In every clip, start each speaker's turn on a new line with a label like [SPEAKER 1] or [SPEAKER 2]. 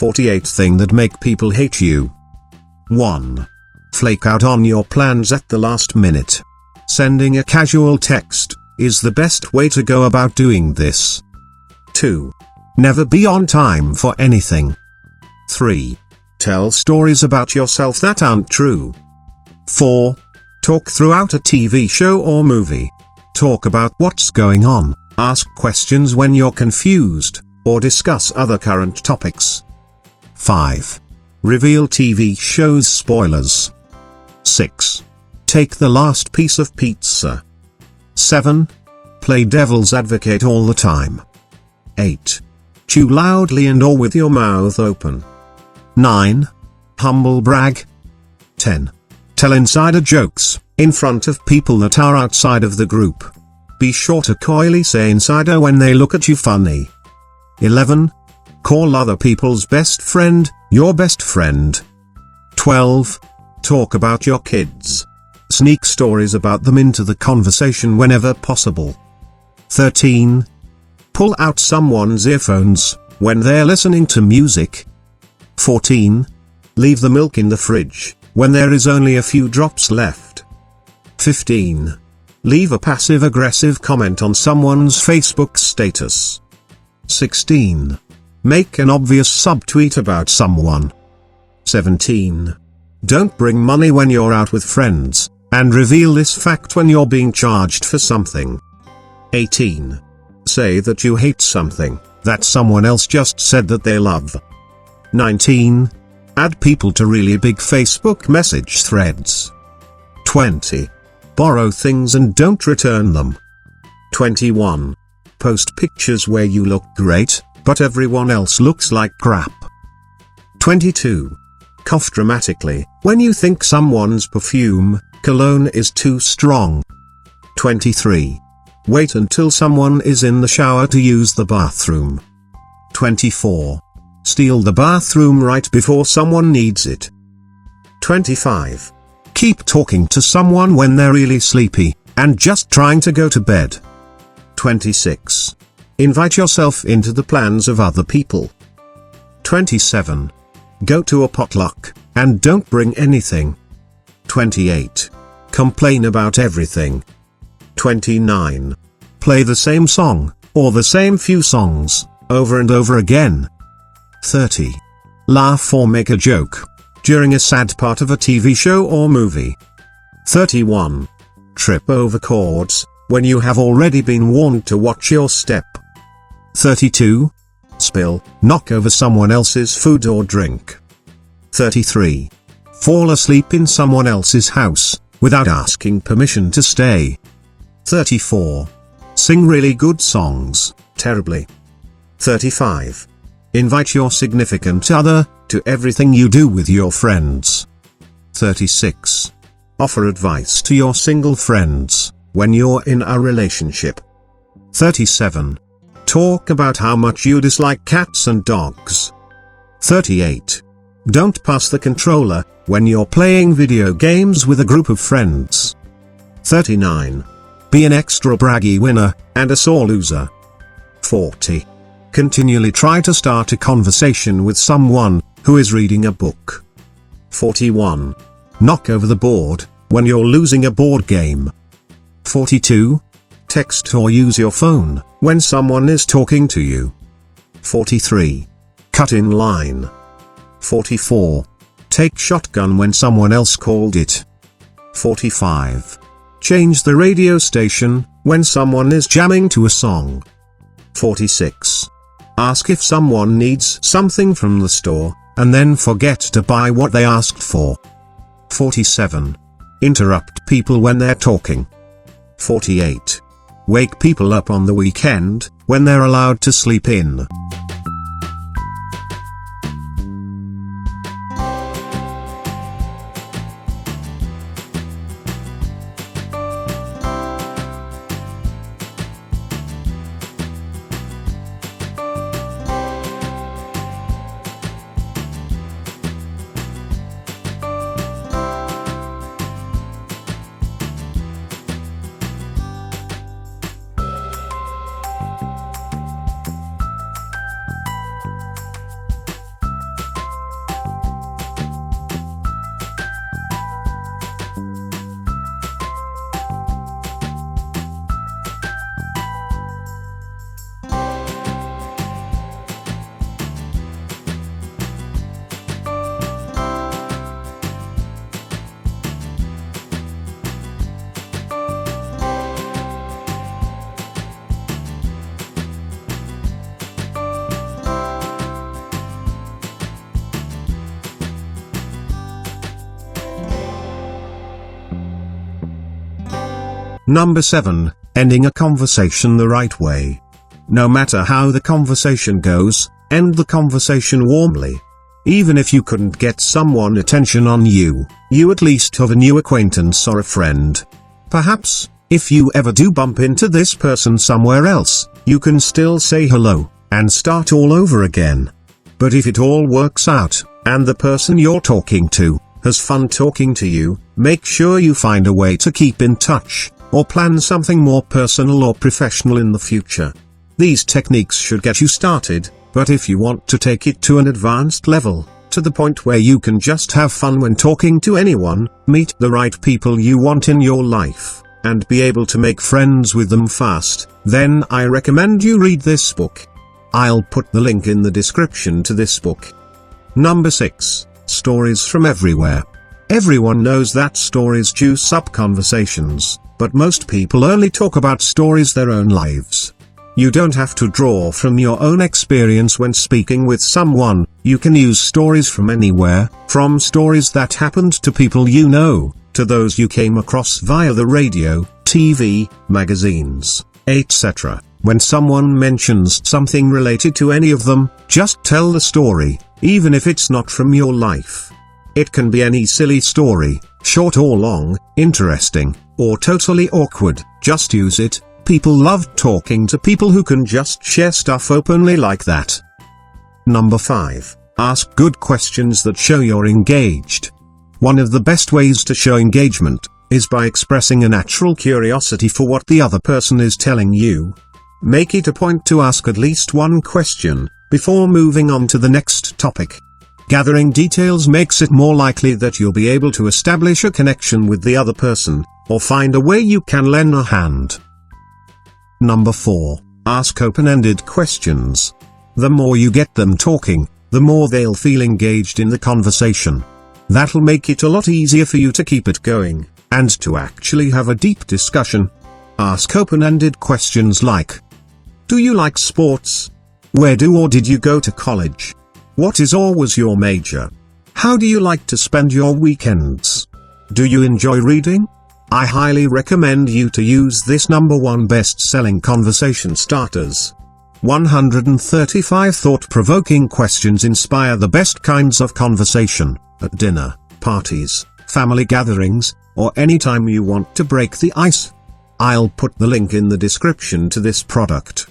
[SPEAKER 1] 48 things that make people hate you. 1. Flake out on your plans at the last minute. Sending a casual text is the best way to go about doing this. 2. Never be on time for anything. 3. Tell stories about yourself that aren't true. 4. Talk throughout a TV show or movie. Talk about what's going on, ask questions when you're confused, or discuss other current topics. 5. Reveal TV shows spoilers. 6. Take the last piece of pizza. 7. Play devil's advocate all the time. 8. Chew loudly and or with your mouth open. 9. Humble brag. 10. Tell insider jokes in front of people that are outside of the group. Be sure to coyly say insider when they look at you funny. 11. Call other people's best friend your best friend. 12. Talk about your kids. Sneak stories about them into the conversation whenever possible. 13. Pull out someone's earphones when they're listening to music. 14. Leave the milk in the fridge when there is only a few drops left. 15. Leave a passive-aggressive comment on someone's Facebook status. 16. Make an obvious subtweet about someone. 17. Don't bring money when you're out with friends, and reveal this fact when you're being charged for something. 18. Say that you hate something that someone else just said that they love. 19. Add people to really big Facebook message threads. 20. Borrow things and don't return them. 21. Post pictures where you look great, but everyone else looks like crap. 22. Cough dramatically when you think someone's cologne is too strong. 23. Wait until someone is in the shower to use the bathroom. 24. Steal the bathroom right before someone needs it. 25. Keep talking to someone when they're really sleepy, and just trying to go to bed. 26. Invite yourself into the plans of other people. 27. Go to a potluck, and don't bring anything. 28. Complain about everything. 29. Play the same song, or the same few songs, over and over again. 30. Laugh or make a joke during a sad part of a TV show or movie. 31. Trip over cords when you have already been warned to watch your step. 32. Knock over someone else's food or drink. 33. Fall asleep in someone else's house without asking permission to stay. 34. Sing really good songs terribly. 35. Invite your significant other to everything you do with your friends. 36. Offer advice to your single friends when you're in a relationship. 37. Talk about how much you dislike cats and dogs. 38. Don't pass the controller when you're playing video games with a group of friends. 39. Be an extra braggy winner and a sore loser. 40. Continually try to start a conversation with someone who is reading a book. 41. Knock over the board when you're losing a board game. 42. Text or use your phone when someone is talking to you. 43. Cut in line. 44. Take shotgun when someone else called it. 45. Change the radio station when someone is jamming to a song. 46. Ask if someone needs something from the store, and then forget to buy what they asked for. 47. Interrupt people when they're talking. 48. Wake people up on the weekend when they're allowed to sleep in. Number 7. Ending a conversation the right way. No matter how the conversation goes, end the conversation warmly. Even if you couldn't get someone attention on you, you at least have a new acquaintance or a friend. Perhaps, if you ever do bump into this person somewhere else, you can still say hello, and start all over again. But if it all works out, and the person you're talking to has fun talking to you, make sure you find a way to keep in touch, or plan something more personal or professional in the future. These techniques should get you started, but if you want to take it to an advanced level, to the point where you can just have fun when talking to anyone, meet the right people you want in your life, and be able to make friends with them fast, then I recommend you read this book. I'll put the link in the description to this book. Number 6. Stories from everywhere. Everyone knows that stories juice up conversations, but most people only talk about stories their own lives. You don't have to draw from your own experience when speaking with someone. You can use stories from anywhere, from stories that happened to people you know, to those you came across via the radio, TV, magazines, etc. When someone mentions something related to any of them, just tell the story, even if it's not from your life. It can be any silly story, short or long, interesting, or totally awkward, just use it. People love talking to people who can just share stuff openly like that. Number 5. Ask good questions that show you're engaged. One of the best ways to show engagement is by expressing a natural curiosity for what the other person is telling you. Make it a point to ask at least one question before moving on to the next topic. Gathering details makes it more likely that you'll be able to establish a connection with the other person, or find a way you can lend a hand. Number 4. Ask open-ended questions. The more you get them talking, the more they'll feel engaged in the conversation. That'll make it a lot easier for you to keep it going, and to actually have a deep discussion. Ask open-ended questions like, do you like sports? Where do or did you go to college? What is or was your major? How do you like to spend your weekends? Do you enjoy reading? I highly recommend you to use this number 1 best-selling conversation starters. 135 thought-provoking questions inspire the best kinds of conversation, at dinner, parties, family gatherings, or anytime you want to break the ice. I'll put the link in the description to this product.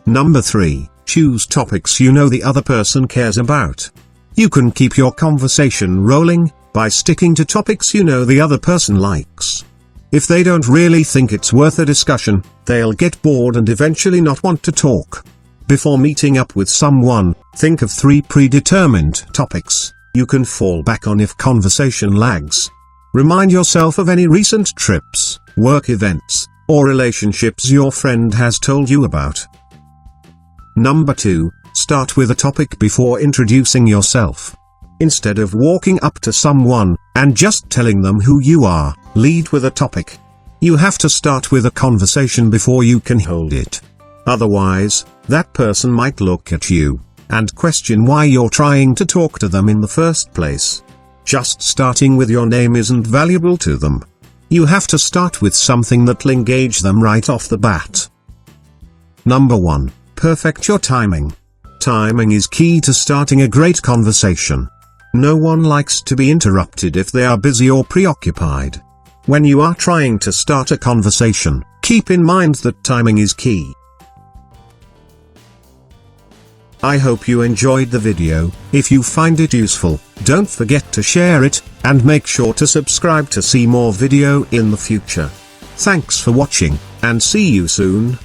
[SPEAKER 1] Number 3. Choose topics you know the other person cares about. You can keep your conversation rolling by sticking to topics you know the other person likes. If they don't really think it's worth a discussion, they'll get bored and eventually not want to talk. Before meeting up with someone, think of 3 predetermined topics you can fall back on if conversation lags. Remind yourself of any recent trips, work events, or relationships your friend has told you about. Number 2. Start with a topic before introducing yourself. Instead of walking up to someone and just telling them who you are, lead with a topic. You have to start with a conversation before you can hold it. Otherwise, that person might look at you and question why you're trying to talk to them in the first place. Just starting with your name isn't valuable to them. You have to start with something that'll engage them right off the bat. Number 1. Perfect your timing. Timing is key to starting a great conversation. No one likes to be interrupted if they are busy or preoccupied. When you are trying to start a conversation, keep in mind that timing is key. I hope you enjoyed the video. If you find it useful, don't forget to share it, and make sure to subscribe to see more video in the future. Thanks for watching, and see you soon.